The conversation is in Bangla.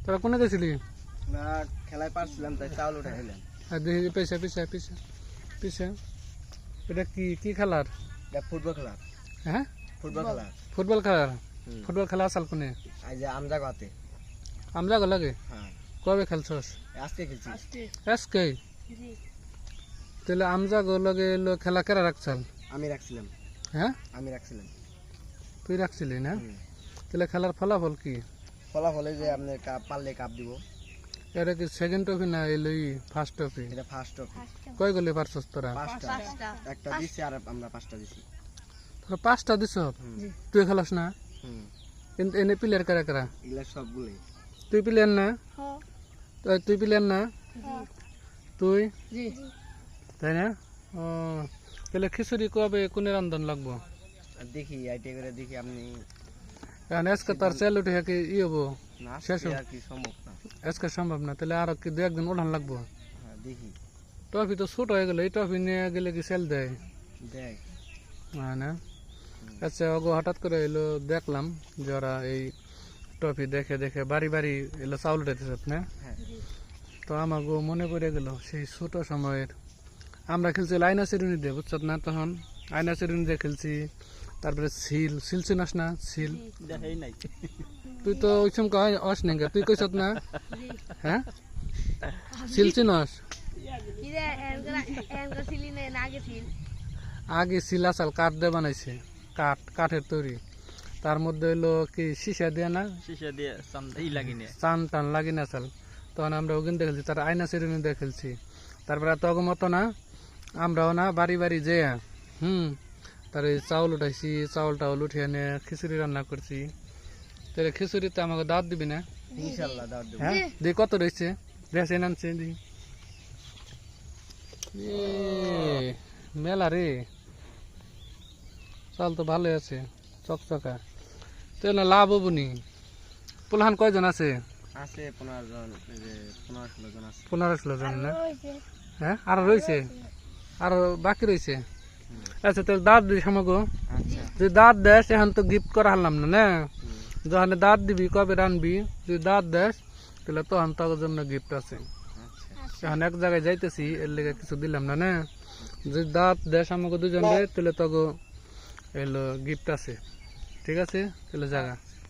তোরা কোনে গেছিলি? না খেলায় পারছিলাম তাই চাউল উঠে খেলাম। দেখি পিছে পিছে পিছে পিছে। এটা কি কি খেলার? এটা ফুটবল খেলা। হ্যাঁ ফুটবল খেলা। ফুটবল খেলার। ফুটবল খেলা আসাল কোনে? এই যে আমজা গাতে। আমরা গো লাগে হ্যাঁ কবে খেলছস? আজকে খেলছি। আজকে তাহলে আমজা গো লাগে খেলা কেরা রাখছাল? আমি রাখছিলাম। হ্যাঁ আমি রাখছিলাম। তুই রাখছিলি না? তাহলে খেলার ফলাফল কি? ফলাফলে যে আপনি পারলে কাপ দিব। এটা কি সেকেন্ড ট্রফি না এলই ফার্স্ট ট্রফি? এটা ফার্স্ট ট্রফি। কয় গোলে পারছস তোরা? পাঁচটা। একটা দিছি আর আমরা পাঁচটা দিছি। তোরা পাঁচটা দিছ? তুই খেলাস না? হুম কিন্তু এনে প্লেয়ার কারা কারা? এগুলা সবগুলোই। তুই প্লেয়ার না? তুই প্লেয়ার না? তুই তাই না? ও তাহলে খিচুড়ি কবে কোনে রান্ধন লাগবো? আর দেখি আইটে করে দেখি আপনি। এখন আজকে তার সেল উঠে কি ই হবো? না শেষ আর কি সম্ভব না। আজকে সম্ভব না, তাহলে আর কি দু একদিন ওঠান লাগবো। হ্যাঁ দেখি। ট্রফি তো ছোট হয়ে গেল, এই ট্রফি নিয়ে গেলে কি সেল দেয়? দেখ হ্যাঁ না? আচ্ছা ওগো হঠাৎ করে এলো দেখলাম যে ওরা এই ট্রফি দেখে দেখে বাড়ি বাড়ি এলো চাউল উঠাইতেছে না? হ্যাঁ তো আমাকে মনে পড়ে গেল সেই ছোট সময়ের আমরা খেলছি আয়না চিরুনি দিয়ে, বুঝছ না? তখন আয়না চিরুনি দিয়ে খেলছি। তারপরে সিল সিল চিনাস না? সিল দেখাই নাই। তুই তো ওই সময় অস নেই, তুই কইস না? হ্যাঁ সিল চিনস? আগে সিল আসাল কাঠ দিয়ে বানাইছে, কাঠের তৈরি। তার মধ্যে হইলো কি সীসা দিয়ে না? শিশা দিয়ে চান টান লাগি না চাল। তখন আমরা ওখান দিয়ে খেলছি, তার আয়না চিরুনি দিয়ে খেলছি। তারপরে তখন মতো না আমরাও না বাড়ি বাড়ি যেয়ে তার এই চাউল উঠাইছি, চাউল টাউল উঠিয়ে এনে খিচুড়ি রান্না করছি। তাহলে খিচুড়িতে আমাকে দাঁত দিবি না? ইনশাআল্লাহ দাও দেব। হ্যাঁ দিয়ে কত রয়েছে দেশে নামছে দি মেলা রে, চাল তো ভালোই আছে চকচকা। তাহলে লাভ হবো নি? পোলাহান কয়জন আছে? আছে 15 জন, এই যে 15-16 জন আছে। 15-16 জন না? হ্যাঁ আরো রয়েছে, আরো বাকি রয়েছে। আচ্ছা তাহলে দাঁত দিস আমাকে। আচ্ছা তুই দাঁত দেশ এখন তো গিফট করা হারলাম না না? যখন দাঁত দিবি কবে রানবি, তুই দাঁত দেশ তাহলে তখন তোর জন্য গিফট আছে। আচ্ছা এখন এক জায়গায় যাইতেছি এর লেগে কিছু দিলাম না না? যদি দাঁত দেশ আমাকে দুজন তাহলে তোকে এলো গিফট আছে। ঠিক আছে তাহলে জায়গা